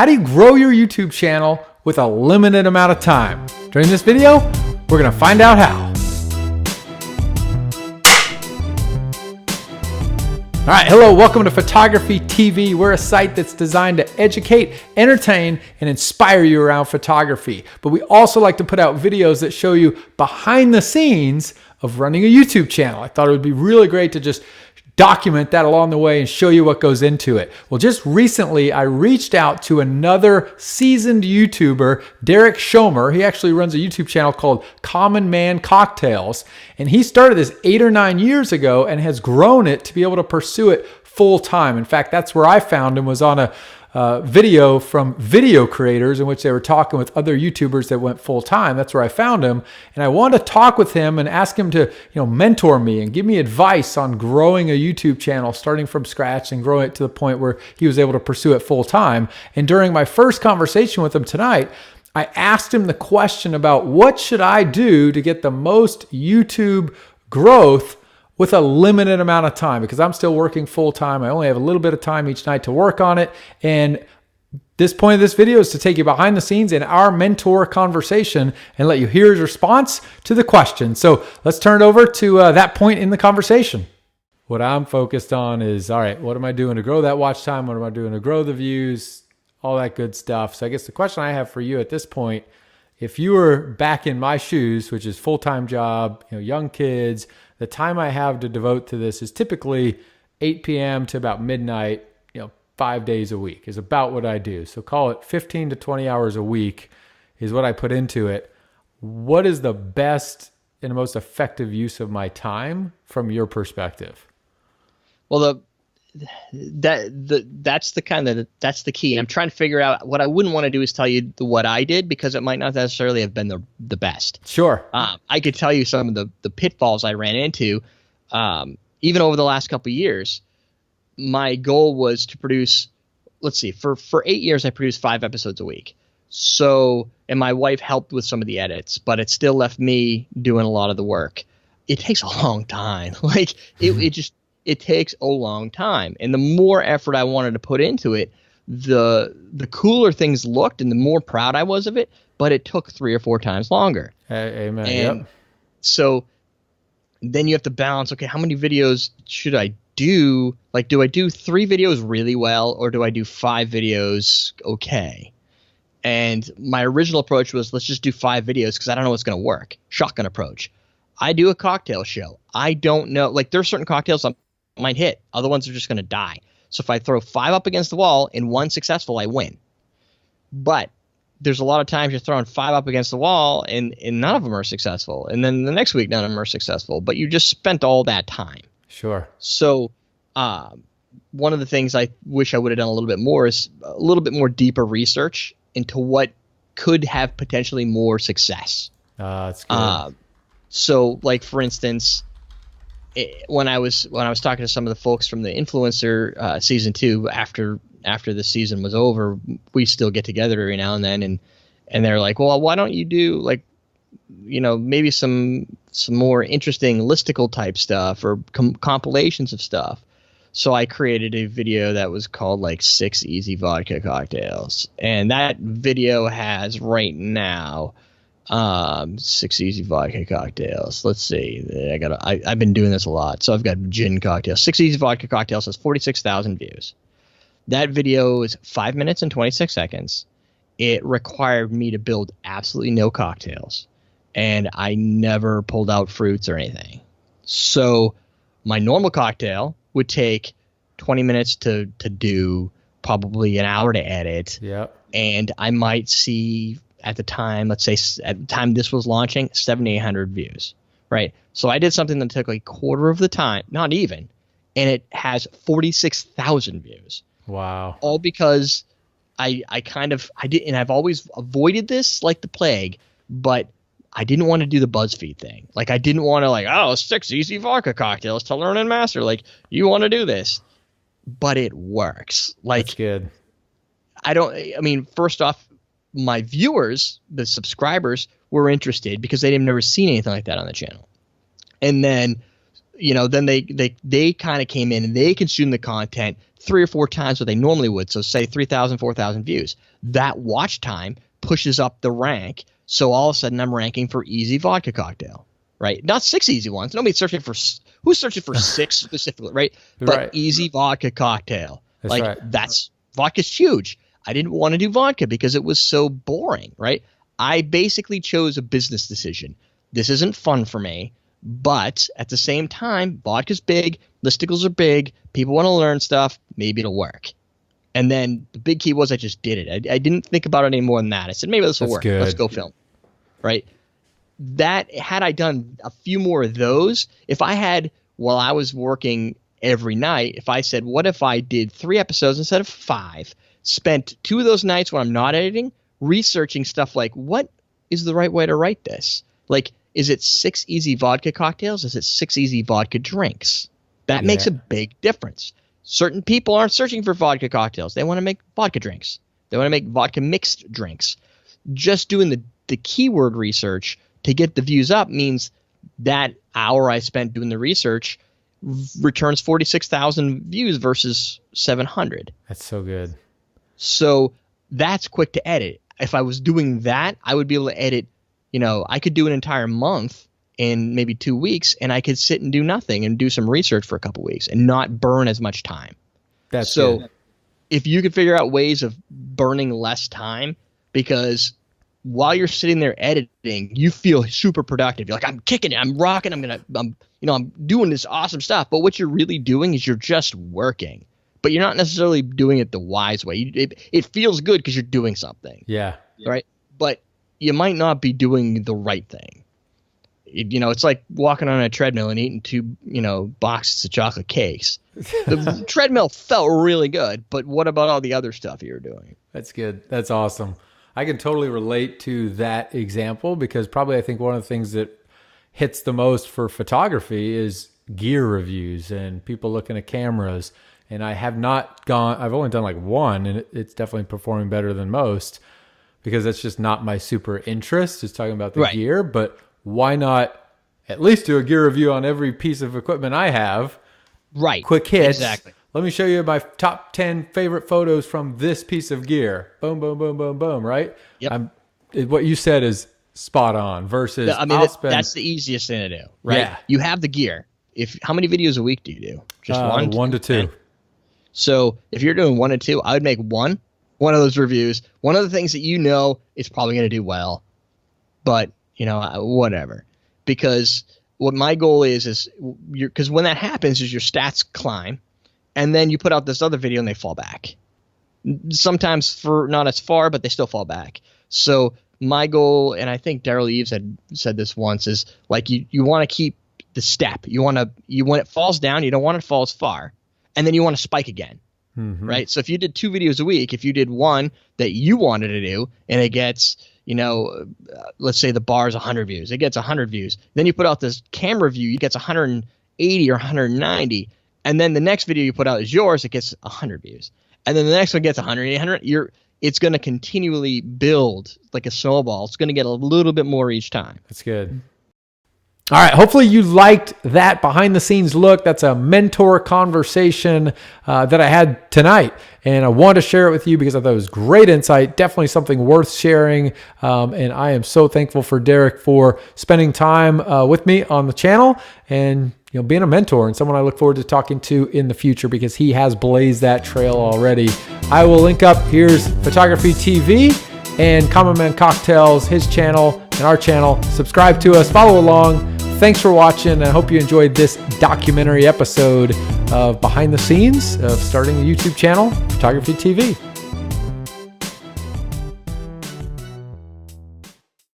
How do you grow your YouTube channel with a limited amount of time? During this video, we're going to find out how. All right, hello, welcome to Photography TV. We're a site that's designed to educate, entertain, and inspire you around photography. But we also like to put out videos that show you behind the scenes of running a YouTube channel. I thought it would be really great to just document that along the way and show you what goes into it. Well, just recently, I reached out to another seasoned YouTuber, Derrick Schommer. He actually runs a YouTube channel called Common Man Cocktails. And he started this 8 or 9 years ago and has grown it to be able to pursue it full time. In fact, that's where I found him, was on a video from video creators in which they were talking with other YouTubers that went full time. That's where I found him. And I wanted to talk with him and ask him to, mentor me and give me advice on growing a YouTube channel, starting from scratch and growing it to the point where he was able to pursue it full time. And during my first conversation with him tonight, I asked him the question about what should I do to get the most YouTube growth with a limited amount of time, because I'm still working full time. I only have a little bit of time each night to work on it. And this point of this video is to take you behind the scenes in our mentor conversation and let you hear his response to the question. So let's turn it over to that point in the conversation. What I'm focused on is, all right, what am I doing to grow that watch time? What am I doing to grow the views? All that good stuff. So I guess the question I have for you at this point, if you were back in my shoes, which is full-time job, young kids, the time I have to devote to this is typically 8 p.m. to about midnight, 5 days a week is about what I do. So call it 15 to 20 hours a week is what I put into it. What is the best and most effective use of my time from your perspective? Well, that's the key. I'm trying to figure out what I wouldn't want to do is tell you what I did, because it might not necessarily have been the best. Sure. I could tell you some of the pitfalls I ran into, even over the last couple of years. My goal was to produce, let's see, for 8 years, I produced 5 episodes a week. So, and my wife helped with some of the edits, but it still left me doing a lot of the work. It takes a long time. It takes a long time. And the more effort I wanted to put into it, the cooler things looked and the more proud I was of it, but it took 3 or 4 times longer. Amen. And so then you have to balance, okay, how many videos should I do? Like, do I do 3 videos really well, or do I do 5 videos okay? And my original approach was, let's just do 5 videos because I don't know what's going to work. Shotgun approach. I do a cocktail show. I don't know. Like, there are certain cocktails I might hit. Other ones are just going to die. So if I throw 5 up against the wall and 1 successful, I win. But there's a lot of times you're throwing 5 up against the wall and none of them are successful. And then the next week, none of them are successful. But you just spent all that time. Sure. So one of the things I wish I would have done a little bit more is a little bit more deeper research into what could have potentially more success. That's good. So, like, for instance, when I was talking to some of the folks from the influencer season 2, after the season was over, we still get together every now and then, and they're like, well, why don't you do maybe some more interesting listicle type stuff or compilations of stuff. So I created a video that was called 6 Easy Vodka Cocktails, and that video has right now 6 Easy Vodka Cocktails. Let's see. I've been doing this a lot. So I've got gin cocktails. 6 Easy Vodka Cocktails has 46,000 views. That video is 5 minutes and 26 seconds. It required me to build absolutely no cocktails, and I never pulled out fruits or anything. So my normal cocktail would take 20 minutes to do, probably an hour to edit. Yep. And I might see, at the time, let's say at the time this was launching, 7,800 views, right? So I did something that took a quarter of the time, not even, and it has 46,000 views. Wow. All because I did, and I've always avoided this like the plague, but I didn't want to do the BuzzFeed thing. I didn't want to 6 easy vodka cocktails to learn and master. You want to do this, but it works. That's good. First off, my viewers, the subscribers, were interested because they've never seen anything like that on the channel. And then then they kind of came in and they consumed the content 3 or 4 times what they normally would. So say 3,000, 4,000 views. That watch time pushes up the rank. So all of a sudden I'm ranking for easy vodka cocktail, right? Not 6 easy ones. Nobody's searching for, who's searching for 6 specifically, right? But easy vodka cocktail. That's vodka's huge. I didn't want to do vodka because it was so boring, right? I basically chose a business decision. This isn't fun for me, but at the same time, vodka's big, listicles are big, people want to learn stuff, maybe it'll work. And then the big key was I just did it. I didn't think about it any more than that. I said, maybe this will work. Let's go film, right? That, had I done a few more of those, if I had, while I was working every night, if I said, what if I did 3 episodes instead of 5, spent 2 of those nights when I'm not editing, researching stuff like, what is the right way to write this? Like, is it 6 easy vodka cocktails? Is it 6 easy vodka drinks? That makes a big difference. Certain people aren't searching for vodka cocktails. They want to make vodka drinks. They want to make vodka mixed drinks. Just doing the keyword research to get the views up means that hour I spent doing the research returns 46,000 views versus 700. That's so good. So that's quick to edit. If I was doing that, I would be able to edit, I could do an entire month in maybe 2 weeks, and I could sit and do nothing and do some research for a couple weeks and not burn as much time. That's so good. If you could figure out ways of burning less time, because while you're sitting there editing, you feel super productive. You're like, I'm kicking it, I'm rocking, I'm doing this awesome stuff. But what you're really doing is you're just working. But you're not necessarily doing it the wise way. It feels good because you're doing something. Yeah. Right? But you might not be doing the right thing. It's like walking on a treadmill and eating 2, boxes of chocolate cakes. The treadmill felt really good, but what about all the other stuff you're doing? That's good. That's awesome. I can totally relate to that example because probably I think one of the things that hits the most for photography is gear reviews and people looking at cameras. And I have not gone, I've only done like 1, and it's definitely performing better than most because that's just not my super interest, just talking about the gear. But why not at least do a gear review on every piece of equipment I have? Right. Quick hits. Exactly. Let me show you my top 10 favorite photos from this piece of gear. Boom, boom, boom, boom, boom, right? Yep. What you said is spot on versus that's the easiest thing to do, right? Yeah. You have the gear. How many videos a week do you do? Just 1? 1 to 2. So if you're doing 1 to 2, I would make one of those reviews. One of the things that is probably going to do well, but whatever. Because what my goal is because when that happens is your stats climb, and then you put out this other video and they fall back. Sometimes for not as far, but they still fall back. So my goal, and I think Daryl Eves had said this once, is like you want to keep the step. When it falls down, you don't want it to fall as far. And then you want to spike again, right? So if you did 2 videos a week, if you did one that you wanted to do and it gets, let's say the bar is 100 views, it gets 100 views. Then you put out this camera view, it gets 180 or 190. And then the next video you put out is yours, it gets 100 views. And then the next one gets 100, 100. It's going to continually build like a snowball. It's going to get a little bit more each time. That's good. All right, hopefully you liked that behind the scenes look. That's a mentor conversation that I had tonight. And I wanted to share it with you because I thought it was great insight, definitely something worth sharing. And I am so thankful for Derrick for spending time with me on the channel and being a mentor and someone I look forward to talking to in the future because he has blazed that trail already. I will link up, here's Photography TV and Common Man Cocktails, his channel and our channel. Subscribe to us, follow along. Thanks for watching. I hope you enjoyed this documentary episode of behind the scenes of starting a YouTube channel, Photography TV.